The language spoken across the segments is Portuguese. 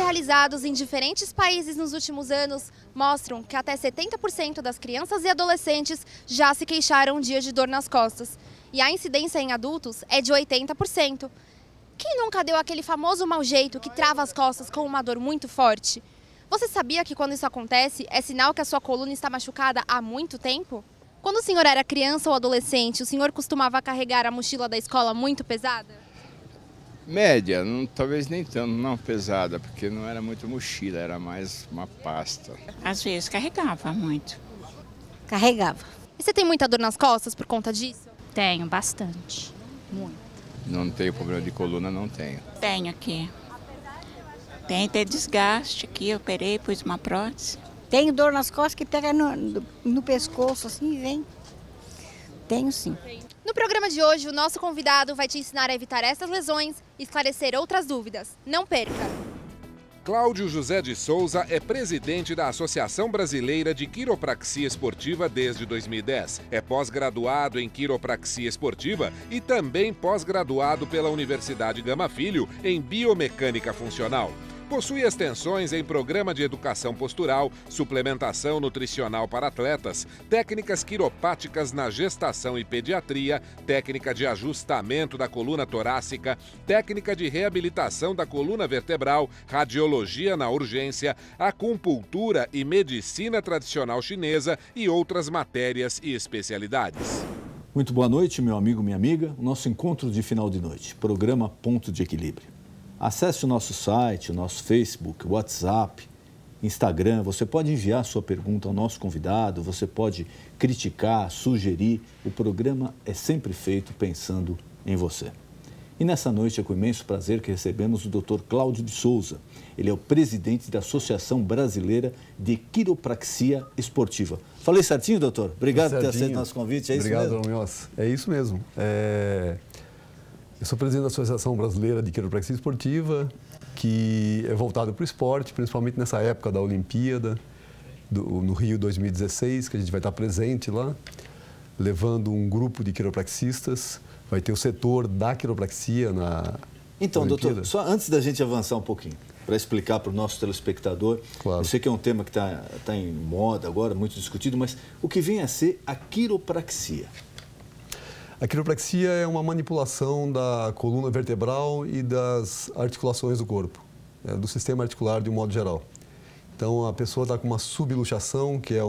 realizados em diferentes países nos últimos anos mostram que até 70% das crianças e adolescentes já se queixaram um dia de dor nas costas. E a incidência em adultos é de 80%. Quem nunca deu aquele famoso mau jeito que trava as costas com uma dor muito forte? Você sabia que quando isso acontece, é sinal que a sua coluna está machucada há muito tempo? Quando o senhor era criança ou adolescente, o senhor costumava carregar a mochila da escola muito pesada? Média, talvez nem tanto, não pesada, porque não era muito mochila, era mais uma pasta. Às vezes carregava muito. Carregava. E você tem muita dor nas costas por conta disso? Tenho, bastante. Muito. Não tenho problema de coluna, não tenho. Tenho aqui. Tem desgaste aqui, eu operei, pus uma prótese. Tenho dor nas costas que pega no pescoço, assim, e vem. Tenho sim. No programa de hoje, o nosso convidado vai te ensinar a evitar essas lesões e esclarecer outras dúvidas. Não perca! Cláudio José de Souza é presidente da Associação Brasileira de Quiropraxia Esportiva desde 2010. É pós-graduado em quiropraxia esportiva e também pós-graduado pela Universidade Gama Filho em biomecânica funcional. Possui extensões em programa de educação postural, suplementação nutricional para atletas, técnicas quiropáticas na gestação e pediatria, técnica de ajustamento da coluna torácica, técnica de reabilitação da coluna vertebral, radiologia na urgência, acupuntura e medicina tradicional chinesa e outras matérias e especialidades. Muito boa noite, meu amigo, minha amiga. O nosso encontro de final de noite, programa Ponto de Equilíbrio. Acesse o nosso site, o nosso Facebook, WhatsApp, Instagram. Você pode enviar sua pergunta ao nosso convidado, você pode criticar, sugerir. O programa é sempre feito pensando em você. E nessa noite é com imenso prazer que recebemos o Dr. Cláudio de Souza. Ele é o presidente da Associação Brasileira de Quiropraxia Esportiva. Falei certinho, doutor? Obrigado por ter aceito nosso convite. É isso mesmo? Obrigado, Alonso. É isso mesmo. Eu sou presidente da Associação Brasileira de Quiropraxia Esportiva, que é voltada para o esporte, principalmente nessa época da Olimpíada, no Rio 2016, que a gente vai estar presente lá, levando um grupo de quiropraxistas. Vai ter o setor da quiropraxia na Então, Olimpíada. doutor, só antes da gente avançar um pouquinho, para explicar para o nosso telespectador, Claro. Eu sei que é um tema que está em moda agora, muito discutido, mas o que vem a ser a quiropraxia? A quiropraxia é uma manipulação da coluna vertebral e das articulações do corpo, do sistema articular de um modo geral. Então, a pessoa está com uma subluxação, que é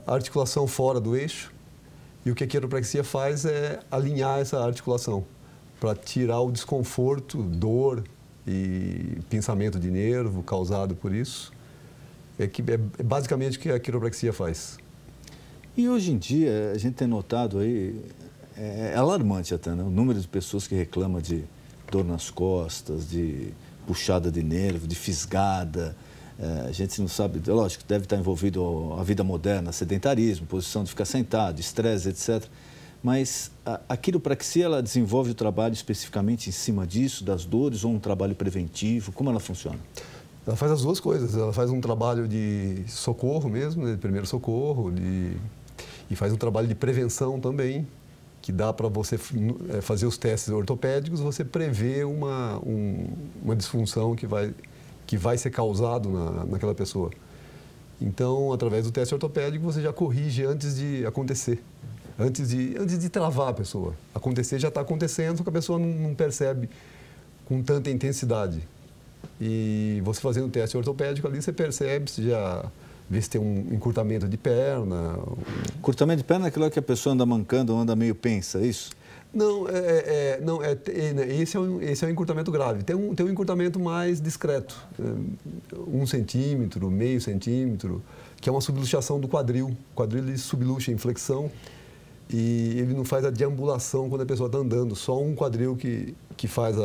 a articulação fora do eixo, e o que a quiropraxia faz é alinhar essa articulação para tirar o desconforto, dor e pinçamento de nervo causado por isso. É basicamente o que a quiropraxia faz. E hoje em dia, a gente tem notado aí, é alarmante até, né? O número de pessoas que reclamam de dor nas costas, de puxada de nervo, de fisgada. A gente não sabe, lógico, deve estar envolvido a vida moderna, sedentarismo, posição de ficar sentado, estresse, etc. Mas a quiropraxia, ela desenvolve o trabalho especificamente em cima disso, das dores, ou um trabalho preventivo? Como ela funciona? Ela faz as duas coisas. Ela faz um trabalho de socorro mesmo, né, de primeiro socorro, e faz um trabalho de prevenção também, que dá para você fazer os testes ortopédicos, você prever uma disfunção que vai ser causado naquela pessoa. Então, através do teste ortopédico, você já corrige antes de acontecer, antes de travar a pessoa. Acontecer já está acontecendo, só que a pessoa não percebe com tanta intensidade. E você fazendo o teste ortopédico ali, você percebe, você já vê se tem um encurtamento de perna. Encurtamento de perna é aquilo que a pessoa anda mancando, anda meio pensa, é isso? Não, esse é um encurtamento grave. Tem um encurtamento mais discreto, 1 centímetro, meio centímetro, que é uma subluxação do quadril. O quadril ele subluxa em flexão e ele não faz a deambulação quando a pessoa está andando. Só um quadril que faz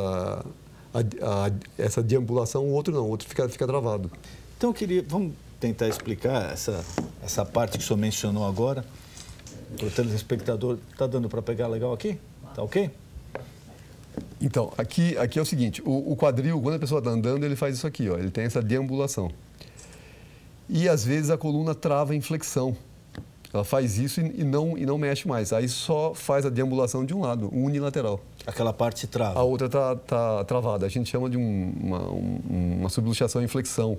essa deambulação, o outro não, o outro fica travado. Então, vamos tentar explicar essa parte que o senhor mencionou agora. O telespectador, está dando para pegar legal aqui? Tá ok? Então, aqui é o seguinte, o quadril, quando a pessoa está andando, ele faz isso aqui, ó, ele tem essa deambulação. E, às vezes, a coluna trava em flexão. Ela faz isso e não mexe mais. Aí só faz a deambulação de um lado, unilateral. Aquela parte trava. A outra está travada. A gente chama de uma subluxação em flexão.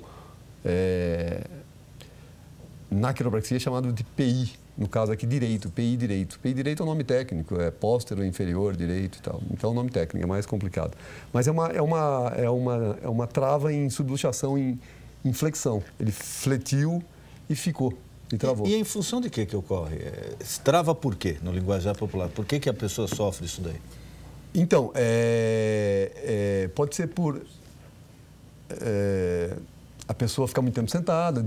Na quiropraxia é chamado de PI, no caso aqui direito, PI direito. PI direito é um nome técnico, é póstero, inferior, direito e tal. Então é um nome técnico, é mais complicado. Mas é uma trava em subluxação em flexão. Ele fletiu e ficou. E travou. E em função de que ocorre? Trava por quê, no linguajar popular? Por que a pessoa sofre isso daí? Então, pode ser por a pessoa ficar muito tempo sentada,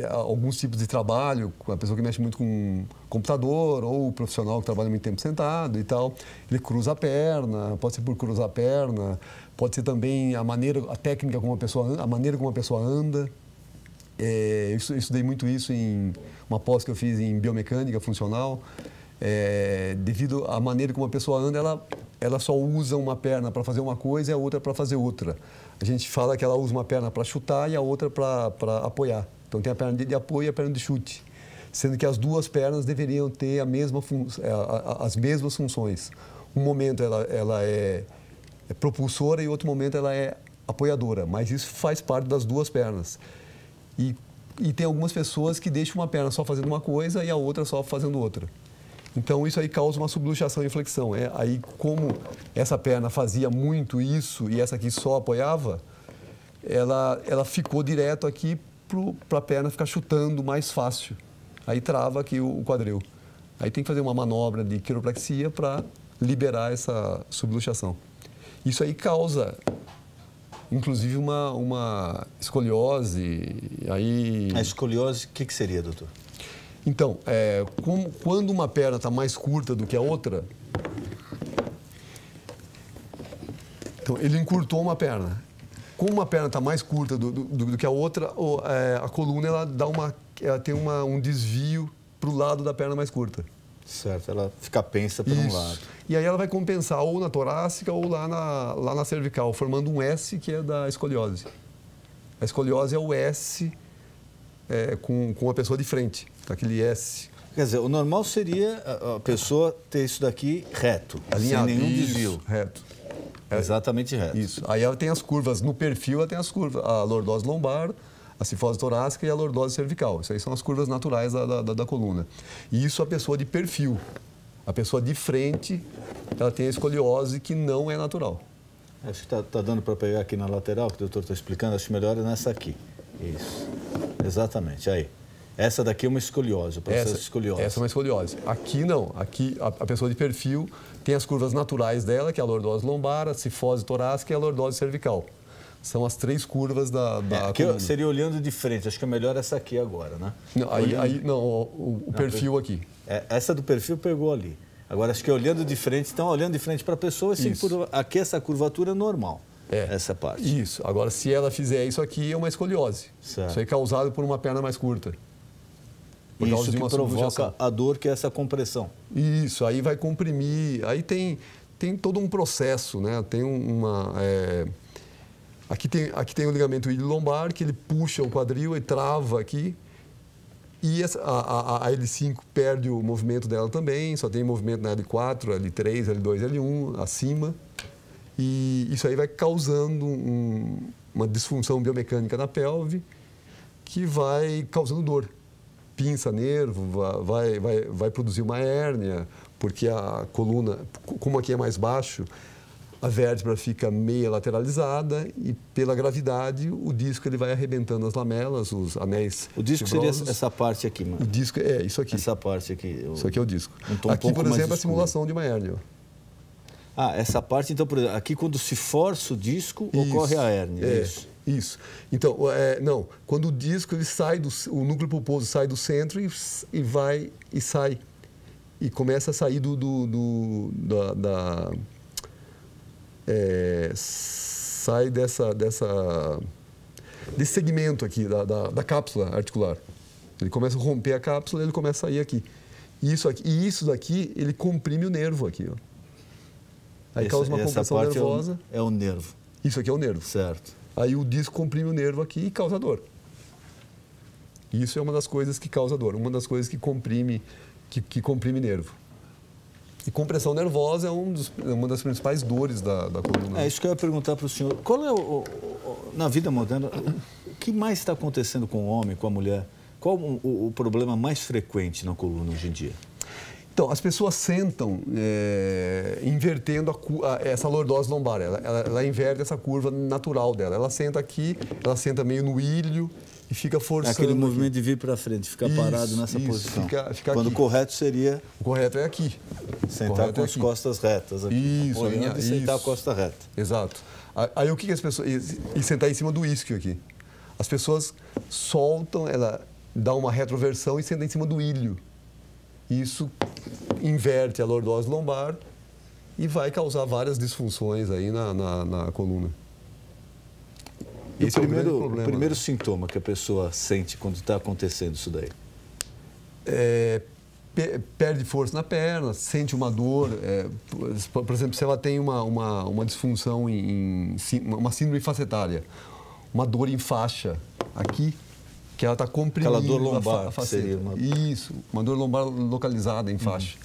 alguns tipos de trabalho, a pessoa que mexe muito com computador, ou o profissional que trabalha muito tempo sentado e tal, ele cruza a perna, pode ser por cruzar a perna, pode ser também a técnica como a maneira como a pessoa anda. Eu estudei muito isso em uma pós que eu fiz em biomecânica funcional. Devido à maneira como a pessoa anda, ela só usa uma perna para fazer uma coisa e a outra para fazer outra. A gente fala que ela usa uma perna para chutar e a outra para apoiar. Então tem a perna de apoio e a perna de chute. Sendo que as duas pernas deveriam ter as mesmas funções. Um momento ela é propulsora e outro momento ela é apoiadora. Mas isso faz parte das duas pernas. E tem algumas pessoas que deixam uma perna só fazendo uma coisa e a outra só fazendo outra. Então, isso aí causa uma subluxação e flexão. Aí, como essa perna fazia muito isso e essa aqui só apoiava, ela ficou direto aqui para a perna ficar chutando mais fácil. Aí trava aqui o quadril. Aí tem que fazer uma manobra de quiropraxia para liberar essa subluxação. Isso aí causa, inclusive, uma escoliose. Aí... A escoliose, o que seria, doutor? Então, quando uma perna está mais curta do que a outra, então ele encurtou uma perna. Como uma perna está mais curta do que a outra, a coluna ela tem um desvio para o lado da perna mais curta. Certo, ela fica pensa para um lado. E aí ela vai compensar ou na torácica ou lá na cervical, formando um S, que é da escoliose. A escoliose é o S com a pessoa de frente, aquele S. Quer dizer, o normal seria a pessoa ter isso daqui reto, alinhado, sem nenhum isso, desvio. Reto. Exatamente reto. Isso. Aí ela tem as curvas, no perfil ela tem as curvas, a lordose lombar, a cifose torácica e a lordose cervical. Isso aí são as curvas naturais da coluna. E isso a pessoa de perfil. A pessoa de frente, ela tem a escoliose que não é natural. Acho que está dando para pegar aqui na lateral, que o doutor está explicando, acho melhor é nessa aqui. Isso. Exatamente, aí. Essa daqui é uma escoliose, o processo de escoliose. Essa é uma escoliose. Aqui não. Aqui a pessoa de perfil tem as curvas naturais dela, que é a lordose lombar, a cifose torácica e a lordose cervical. São as três curvas da coluna. Seria olhando de frente, acho que é melhor essa aqui agora, né? Não, o perfil aqui. Essa do perfil pegou ali. Agora, acho que olhando de frente, então olhando de frente para a pessoa, assim, aqui essa curvatura é normal. Essa parte. Isso. Agora, se ela fizer isso aqui, é uma escoliose. Certo. Isso é causado por uma perna mais curta. Isso que provoca a dor, que é essa compressão. Isso, aí vai comprimir. Aí tem todo um processo, né? Tem aqui tem o ligamento ilio-lombar, que ele puxa o quadril e trava aqui. E a L5 perde o movimento dela também, só tem movimento na L4, L3, L2, L1, acima. E isso aí vai causando uma disfunção biomecânica na pelve que vai causando dor. Pinça nervo, vai produzir uma hérnia, porque a coluna, como aqui é mais baixo, a vértebra fica meia lateralizada e, pela gravidade, o disco ele vai arrebentando as lamelas, os anéis O disco fibrosos. seria essa parte aqui, mano. O disco é isso aqui. Essa parte aqui. Isso aqui é o disco. Aqui, por exemplo, a simulação de uma hérnia. Essa parte, então, por exemplo, aqui quando se força o disco, ocorre a hérnia. Isso. Então, quando o disco ele sai o núcleo pulposo sai do centro e sai e começa a sair sai desse segmento aqui da cápsula articular. Ele começa a romper a cápsula, ele começa a sair aqui. E isso daqui ele comprime o nervo aqui, ó. Aí causa uma compressão nervosa. É o nervo. Isso aqui é o nervo. Certo. Aí o disco comprime o nervo aqui e causa dor. Isso é uma das coisas que causa dor, uma das coisas que comprime nervo. E compressão nervosa é uma das principais dores da coluna. É isso que eu ia perguntar para o senhor. Qual é, na vida moderna, o que mais está acontecendo com o homem, com a mulher? Qual o problema mais frequente na coluna hoje em dia? Então, as pessoas sentam invertendo essa lordose lombar. Ela inverte essa curva natural dela. Ela senta aqui, ela senta meio no ilho e fica forçando. Aquele movimento de vir para frente, ficar parado nessa posição. Fica quando aqui. o correto seria... O correto é aqui. Sentar com as costas retas. Aqui. Isso. Olhando e sentar a costa reta. Exato. Aí o que as pessoas... E sentar em cima do isquio aqui. As pessoas soltam, ela dá uma retroversão e senta em cima do ilho. Isso inverte a lordose lombar e vai causar várias disfunções aí na coluna. E o primeiro sintoma que a pessoa sente quando está acontecendo isso daí? Perde força na perna, sente uma dor. Por exemplo, se ela tem uma disfunção, uma síndrome facetária, uma dor em faixa aqui, que ela está comprimindo. Aquela dor lombar, a faceta. seria uma... Isso, uma dor lombar localizada em faixa.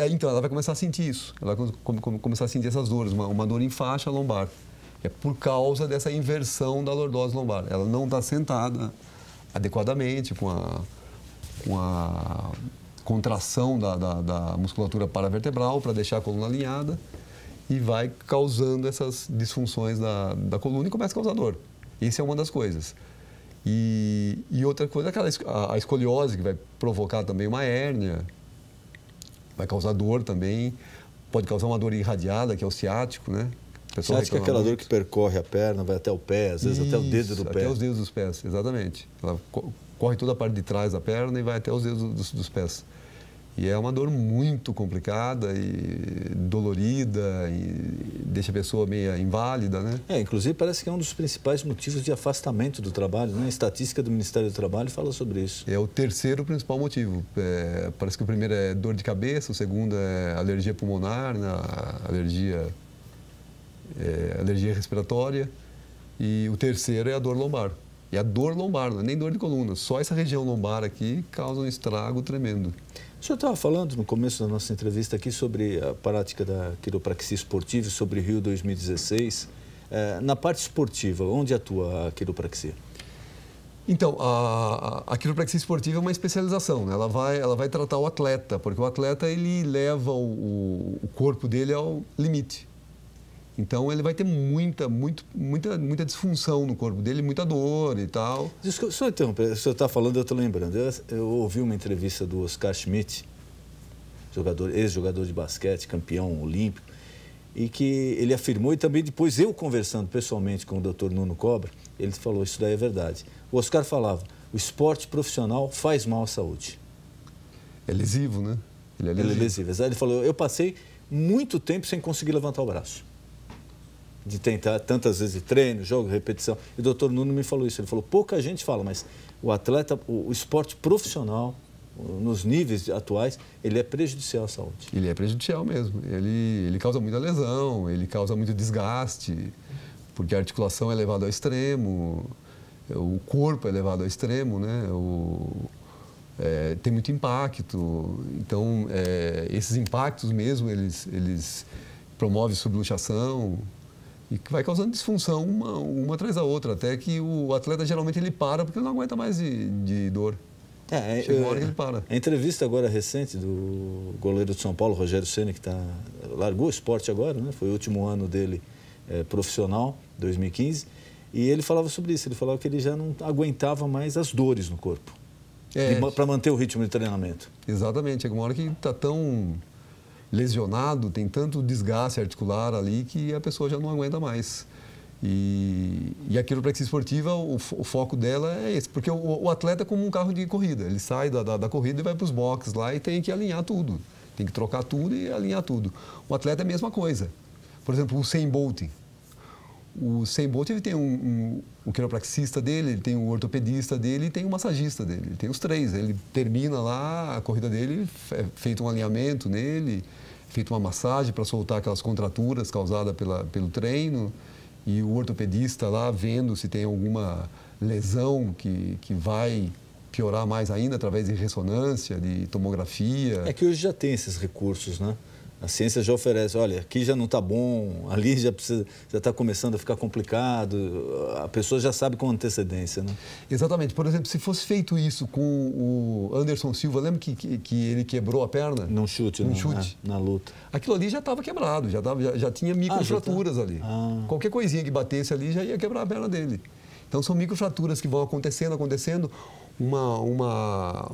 Então, ela vai começar a sentir isso. Ela vai começar a sentir essas dores, uma dor em faixa lombar. É por causa dessa inversão da lordose lombar. Ela não está sentada adequadamente, com a contração da musculatura paravertebral para deixar a coluna alinhada e vai causando essas disfunções da coluna e começa a causar dor. Essa é uma das coisas. E outra coisa é a escoliose, que vai provocar também uma hérnia, vai causar dor também, pode causar uma dor irradiada, que é o ciático, né? Ciático é aquela dor que percorre a perna, vai até o pé, às vezes até o dedo do pé. Até os dedos dos pés, exatamente. Ela corre toda a parte de trás da perna e vai até os dedos dos pés. E é uma dor muito complicada e dolorida e deixa a pessoa meio inválida, né? Inclusive parece que é um dos principais motivos de afastamento do trabalho, né? A estatística do Ministério do Trabalho fala sobre isso. É o terceiro principal motivo. Parece que o primeiro é dor de cabeça, o segundo é alergia pulmonar, né? alergia respiratória e o terceiro é a dor lombar. E a dor lombar, não é nem dor de coluna, só essa região lombar aqui causa um estrago tremendo. O senhor estava falando no começo da nossa entrevista aqui sobre a prática da quiropraxia esportiva, sobre Rio 2016. Na parte esportiva, onde atua a quiropraxia? Então, a quiropraxia esportiva é uma especialização, né? Ela vai tratar o atleta, porque o atleta ele leva o corpo dele ao limite. Então, ele vai ter muita disfunção no corpo dele, muita dor e tal. Só interromper, o senhor está falando, eu estou lembrando. Eu ouvi uma entrevista do Oscar Schmidt, ex-jogador de basquete, campeão olímpico, e que ele afirmou, e também depois eu conversando pessoalmente com o Dr. Nuno Cobra, ele falou, isso daí é verdade. O Oscar falava, o esporte profissional faz mal à saúde. É lesivo, né? Ele é lesivo. Ele falou, eu passei muito tempo sem conseguir levantar o braço. De tentar tantas vezes de treino, jogo, repetição. E o doutor Nuno me falou isso. Ele falou, pouca gente fala, mas o atleta, o esporte profissional, nos níveis atuais, ele é prejudicial à saúde. Ele é prejudicial mesmo. Ele causa muita lesão, ele causa muito desgaste, porque a articulação é levada ao extremo, o corpo é levado ao extremo, né? Tem muito impacto. Então, esses impactos mesmo, eles promovem subluxação, e que vai causando disfunção uma atrás da outra, até que o atleta geralmente ele para porque ele não aguenta mais de dor. Chega uma hora que ele para. A entrevista agora recente do goleiro de São Paulo, Rogério Ceni, que largou o esporte agora, né? Foi o último ano dele profissional, 2015, e ele falava sobre isso, ele falava que ele já não aguentava mais as dores no corpo, para manter o ritmo de treinamento. Exatamente, chega uma hora que está tão lesionado, tem tanto desgaste articular ali que a pessoa já não aguenta mais. E a quiropraxia esportiva, o foco dela é esse, porque o atleta é como um carro de corrida, ele sai da corrida e vai para os boxes lá e tem que alinhar tudo, tem que trocar tudo e alinhar tudo. O atleta é a mesma coisa. Por exemplo, o Usain Bolt. O Usain Bolt ele tem o quiropraxista dele, ele tem o ortopedista dele e tem o massagista dele. Ele tem os três. Ele termina lá a corrida dele, é feito um alinhamento nele, feito uma massagem para soltar aquelas contraturas causadas pelo treino. e o ortopedista lá vendo se tem alguma lesão que vai piorar mais ainda através de ressonância, de tomografia. É que hoje já tem esses recursos, né? A ciência já oferece, olha, aqui já não está bom, ali já está começando a ficar complicado, a pessoa já sabe com antecedência, né? Exatamente. Por exemplo, se fosse feito isso com o Anderson Silva, lembra que ele quebrou a perna? Num chute, na luta. Aquilo ali já estava quebrado, já tinha microfraturas ali. Qualquer coisinha que batesse ali já ia quebrar a perna dele. Então são microfraturas que vão acontecendo. Uma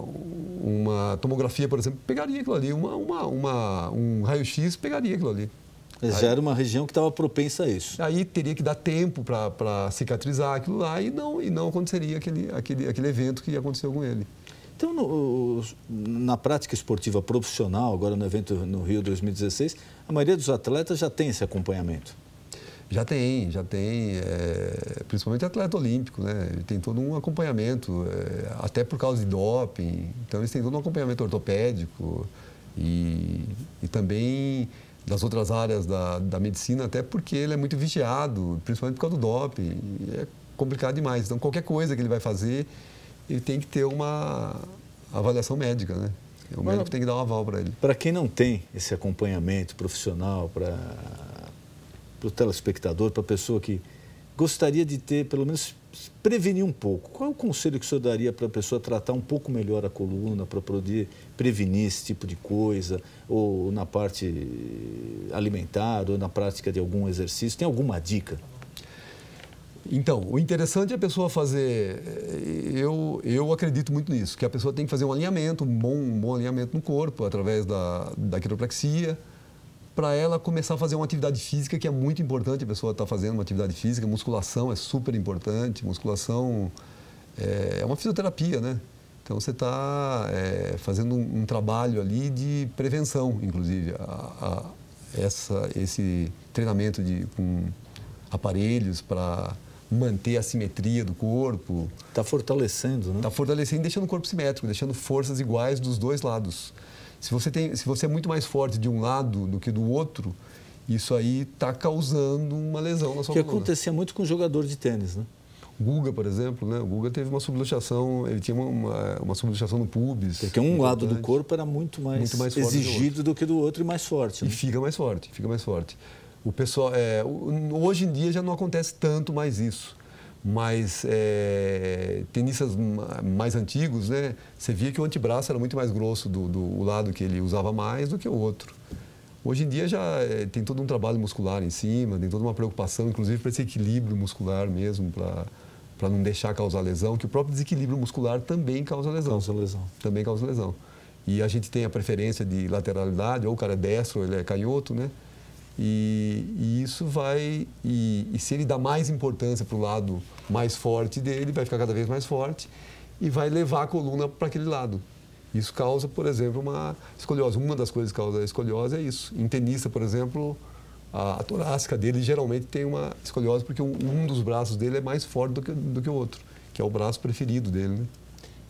tomografia, por exemplo, pegaria aquilo ali, um raio-x pegaria aquilo ali. Já era uma região que estava propensa a isso. Aí teria que dar tempo para cicatrizar aquilo lá e não aconteceria aquele evento que aconteceu com ele. Então, na prática esportiva profissional, agora no evento no Rio 2016, a maioria dos atletas já tem esse acompanhamento. Já tem, principalmente atleta olímpico, né? Ele tem todo um acompanhamento, até por causa de doping. Então, eles têm todo um acompanhamento ortopédico e também das outras áreas da medicina, até porque ele é muito vigiado, principalmente por causa do doping. É complicado demais. Então, qualquer coisa que ele vai fazer, ele tem que ter uma avaliação médica, né? O médico tem que dar um aval para ele. Para quem não tem esse acompanhamento profissional, para o telespectador, para a pessoa que gostaria de ter, pelo menos, prevenir um pouco. Qual é o conselho que o senhor daria para a pessoa tratar um pouco melhor a coluna, para poder prevenir esse tipo de coisa, ou na parte alimentar, ou na prática de algum exercício? Tem alguma dica? Então, o interessante é a pessoa fazer, eu acredito muito nisso, que a pessoa tem que fazer um alinhamento, um bom alinhamento no corpo, através da quiropraxia, para ela começar a fazer uma atividade física, que é muito importante a pessoa estar fazendo uma atividade física. Musculação é super importante, musculação é uma fisioterapia, né? Então, você está fazendo um trabalho ali de prevenção, inclusive. Esse treinamento com aparelhos para manter a simetria do corpo. Está fortalecendo, né? Está fortalecendo e deixando o corpo simétrico, deixando forças iguais dos dois lados. Se você é muito mais forte de um lado do que do outro, isso aí está causando uma lesão na sua coluna. Que acontecia muito com o jogador de tênis, né? O Guga, por exemplo, né? O Guga teve uma subluxação, ele tinha uma subluxação no púbis. Porque um lado do corpo era muito mais exigido do que do outro e mais forte. Né? E fica mais forte. O pessoal, hoje em dia já não acontece tanto mais isso. Mas tenistas mais antigos, né, você via que o antebraço era muito mais grosso do lado que ele usava mais do que o outro. Hoje em dia já tem todo um trabalho muscular em cima, tem toda uma preocupação, inclusive para esse equilíbrio muscular mesmo, para não deixar causar lesão, que o próprio desequilíbrio muscular também causa lesão. Também causa lesão. E a gente tem a preferência de lateralidade, ou o cara é destro ou ele é canhoto, né? E isso vai... E se ele dá mais importância para o lado mais forte dele, vai ficar cada vez mais forte e vai levar a coluna para aquele lado. Isso causa, por exemplo, uma escoliose. Uma das coisas que causa a escoliose é isso. Em tenista, por exemplo, a torácica dele geralmente tem uma escoliose porque um dos braços dele é mais forte do que o outro, que é o braço preferido dele, né?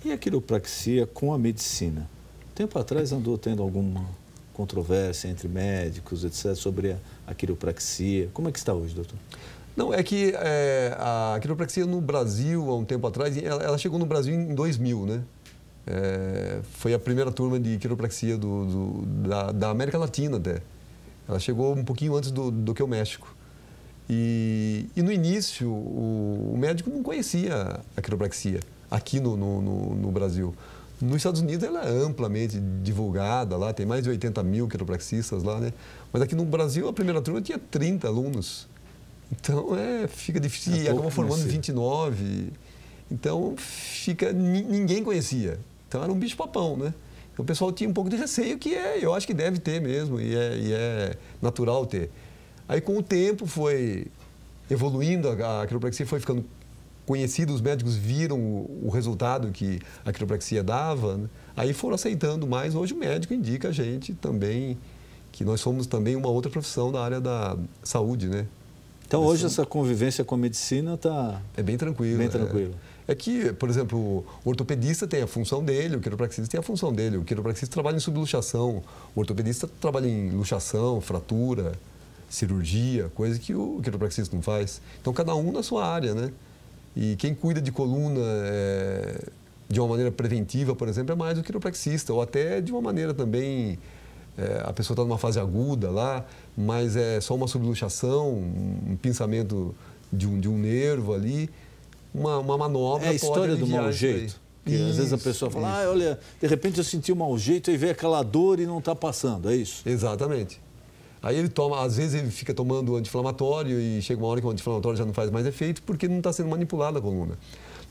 E a quiropraxia com a medicina? Tempo atrás andou tendo alguma controvérsia entre médicos, etc., sobre a quiropraxia. Como é que está hoje, doutor? Não, é que a quiropraxia no Brasil, há um tempo atrás, ela chegou no Brasil em 2000, né? Foi a primeira turma de quiropraxia da América Latina até. Ela chegou um pouquinho antes do que o México. E no início, o médico não conhecia a quiropraxia aqui no Brasil. Nos Estados Unidos ela é amplamente divulgada, lá tem mais de 80 mil quiropraxistas lá, né? Mas aqui no Brasil a primeira turma tinha 30 alunos. Então fica difícil, e acabou formando 29. Então ninguém conhecia. Então era um bicho-papão, né? Então o pessoal tinha um pouco de receio, que eu acho que deve ter mesmo, e é natural ter. Aí com o tempo foi evoluindo, a quiropraxia foi ficando conhecido, os médicos viram o resultado que a quiropraxia dava, né? Aí foram aceitando mais. Hoje o médico indica a gente também, que nós somos também uma outra profissão da área da saúde, né? Então hoje essa convivência com a medicina está... É bem tranquilo. Bem tranquilo. É que, por exemplo, o ortopedista tem a função dele, o quiropraxista tem a função dele. O quiropraxista trabalha em subluxação, o ortopedista trabalha em luxação, fratura. cirurgia, coisa que o quiropraxista não faz. Então, cada um na sua área, né? E quem cuida de coluna de uma maneira preventiva, por exemplo, é mais o quiropraxista, ou até de uma maneira também, a pessoa está numa fase aguda lá, mas é só uma subluxação, um pinçamento de um nervo ali, uma manobra. É a história do mau jeito. Porque às vezes a pessoa fala, olha, de repente eu senti um mau jeito e vê aquela dor e não está passando, é isso? Exatamente. Aí ele toma, às vezes ele fica tomando anti-inflamatório e chega uma hora que o anti-inflamatório já não faz mais efeito porque não está sendo manipulada a coluna.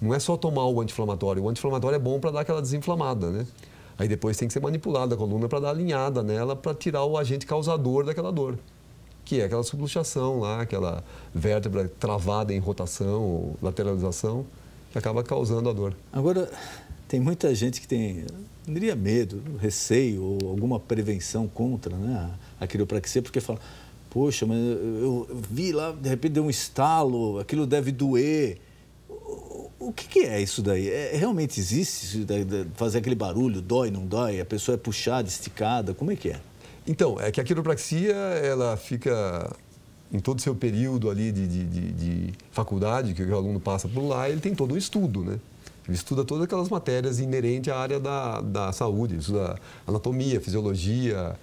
Não é só tomar o anti-inflamatório é bom para dar aquela desinflamada, né? Aí depois tem que ser manipulada a coluna para dar alinhada nela, para tirar o agente causador daquela dor, que é aquela subluxação lá, aquela vértebra travada em rotação ou lateralização, que acaba causando a dor. Agora, tem muita gente que tem, não diria medo, receio ou alguma prevenção contra, né, a quiropraxia, porque fala, poxa, mas eu vi lá, de repente deu um estalo, aquilo deve doer. O que é isso daí? Realmente existe isso daí, fazer aquele barulho, dói, não dói? A pessoa é puxada, esticada, como é que é? Então, é que a quiropraxia, ela fica em todo o seu período ali de faculdade, que o aluno passa por lá, ele tem todo um estudo, né? Ele estuda todas aquelas matérias inerentes à área da saúde, ele estuda anatomia, fisiologia,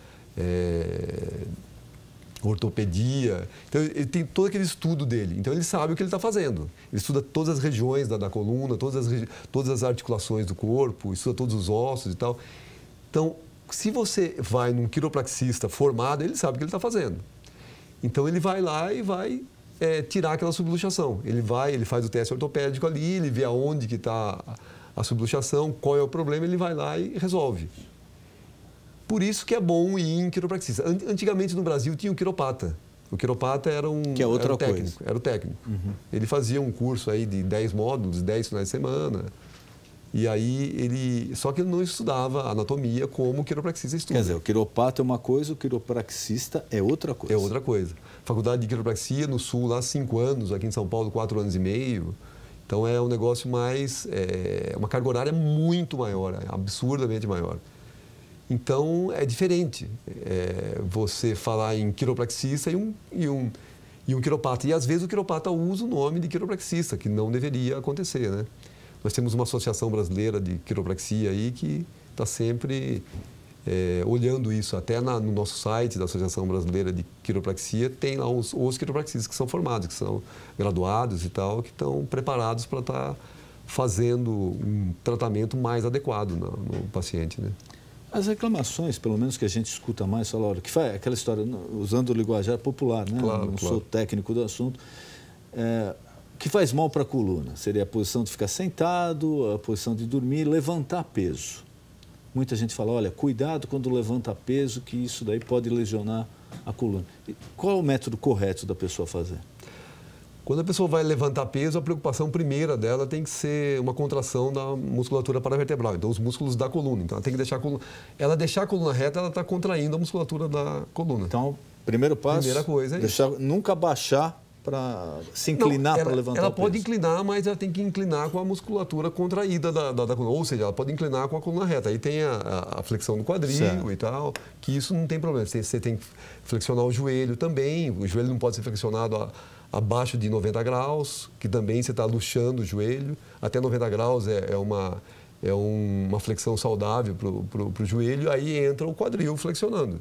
ortopedia. Então, ele tem todo aquele estudo dele. Então, ele sabe o que ele está fazendo. Ele estuda todas as regiões da coluna, todas as articulações do corpo, estuda todos os ossos e tal. Então, se você vai num quiropraxista formado, ele sabe o que ele está fazendo. Então, ele vai lá e vai tirar aquela subluxação. Ele faz o teste ortopédico ali, ele vê aonde que está a subluxação, qual é o problema, ele vai lá e resolve. Por isso que é bom ir em quiropraxista. Antigamente no Brasil tinha o quiropata. O quiropata era que é outra técnico. Coisa. Era o técnico. Uhum. Ele fazia um curso aí de 10 módulos, 10 finais de semana. E aí só que ele não estudava anatomia como o quiropraxista estuda. Quer dizer, o quiropata é uma coisa, o quiropraxista é outra coisa. É outra coisa. Faculdade de quiropraxia no Sul, lá 5 anos, aqui em São Paulo 4 anos e meio. Então é um negócio mais, uma carga horária muito maior, absurdamente maior. Então, é diferente você falar em quiropraxista e um quiropata. E, às vezes, o quiropata usa o nome de quiropraxista, que não deveria acontecer, né? Nós temos uma associação brasileira de quiropraxia aí que está sempre olhando isso. Até no nosso site da Associação Brasileira de Quiropraxia tem lá os quiropraxistas que são formados, que são graduados e tal, que estão preparados para estar fazendo um tratamento mais adequado no paciente, né? As reclamações, pelo menos que a gente escuta mais, fala, olha, que faz aquela história, usando o linguajar popular, né? Claro, não sou técnico do assunto, que faz mal para a coluna. Seria a posição de ficar sentado, a posição de dormir, levantar peso. Muita gente fala, olha, cuidado quando levanta peso, que isso daí pode lesionar a coluna. Qual é o método correto da pessoa fazer? Quando a pessoa vai levantar peso, a preocupação primeira dela tem que ser uma contração da musculatura paravertebral, então os músculos da coluna. Então ela tem que deixar a coluna... Ela deixar a coluna reta, ela está contraindo a musculatura da coluna. Então, primeiro passo, primeira coisa nunca baixar para se inclinar para levantar ela o peso. Ela pode inclinar, mas ela tem que inclinar com a musculatura contraída da coluna. Ou seja, ela pode inclinar com a coluna reta. Aí tem a flexão do quadril, certo, e tal, que isso não tem problema. Você tem que flexionar o joelho também. O joelho não pode ser flexionado abaixo de 90 graus, que também você está luxando o joelho. Até 90 graus é uma flexão saudável para o joelho. Aí entra o quadril flexionando,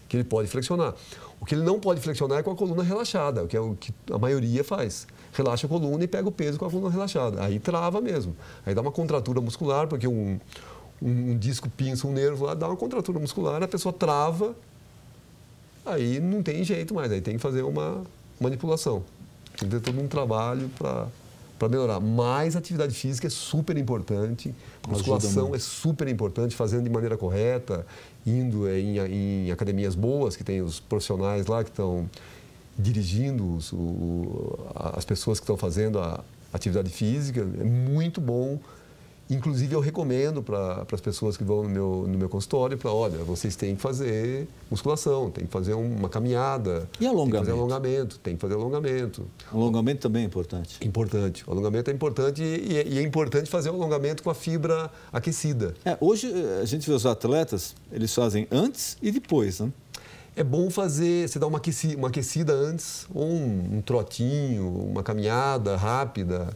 que ele pode flexionar. O que ele não pode flexionar é com a coluna relaxada, que é o que a maioria faz. Relaxa a coluna e pega o peso com a coluna relaxada. Aí trava mesmo. Aí dá uma contratura muscular, porque um disco pinça um nervo lá, dá uma contratura muscular, a pessoa trava, aí não tem jeito mais. Aí tem que fazer uma manipulação. Tem que ter todo um trabalho para melhorar. Mas a atividade física é super importante, musculação é super importante, fazendo de maneira correta, indo em academias boas, que tem os profissionais lá que estão dirigindo as pessoas que estão fazendo a atividade física. É muito bom. Inclusive, eu recomendo para as pessoas que vão no meu consultório, olha, vocês têm que fazer musculação, tem que fazer uma caminhada. E alongamento? Tem que fazer alongamento, tem que fazer alongamento. Alongamento também é importante? Importante. O alongamento é importante e é importante fazer o alongamento com a fibra aquecida. Hoje, a gente vê os atletas, eles fazem antes e depois, né? É bom fazer, você dá uma aquecida antes, ou um trotinho, uma caminhada rápida,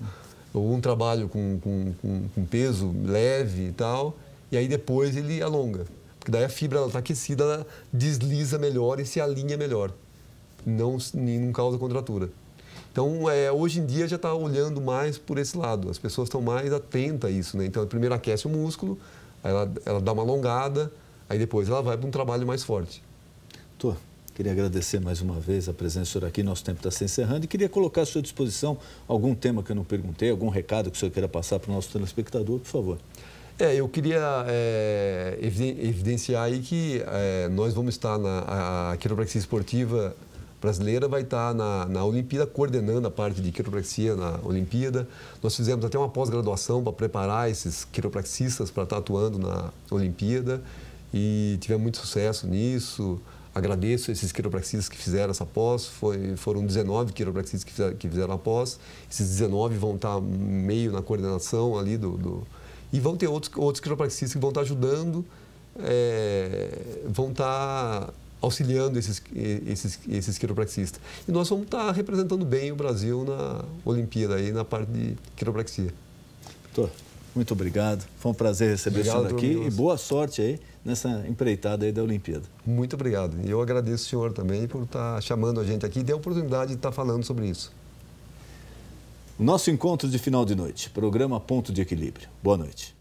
ou um trabalho com peso leve e tal, e aí depois ele alonga. Porque daí a fibra está aquecida, ela desliza melhor e se alinha melhor, não causa contratura. Então, hoje em dia já está olhando mais por esse lado, as pessoas estão mais atentas a isso, né? Então, primeiro aquece o músculo, aí ela dá uma alongada, aí depois ela vai para um trabalho mais forte. Doutor, queria agradecer mais uma vez a presença do senhor aqui, nosso tempo está se encerrando, e queria colocar à sua disposição algum tema que eu não perguntei, algum recado que o senhor queira passar para o nosso telespectador, por favor. Eu queria evidenciar aí que nós vamos estar a quiropraxia esportiva brasileira vai estar na Olimpíada, coordenando a parte de quiropraxia na Olimpíada. Nós fizemos até uma pós-graduação para preparar esses quiropraxistas para estar atuando na Olimpíada e tivemos muito sucesso nisso. Agradeço esses quiropraxistas que fizeram essa pós, foram 19 quiropraxistas que fizeram a pós. Esses 19 vão estar meio na coordenação ali e vão ter outros quiropraxistas que vão estar ajudando, vão estar auxiliando esses quiropraxistas. E nós vamos estar representando bem o Brasil na Olimpíada, aí, na parte de quiropraxia. Doutor, muito obrigado. Foi um prazer receber o senhor aqui e boa sorte aí nessa empreitada aí da Olimpíada. Muito obrigado. E eu agradeço o senhor também por estar chamando a gente aqui e ter a oportunidade de estar falando sobre isso. Nosso encontro de final de noite, programa Ponto de Equilíbrio. Boa noite.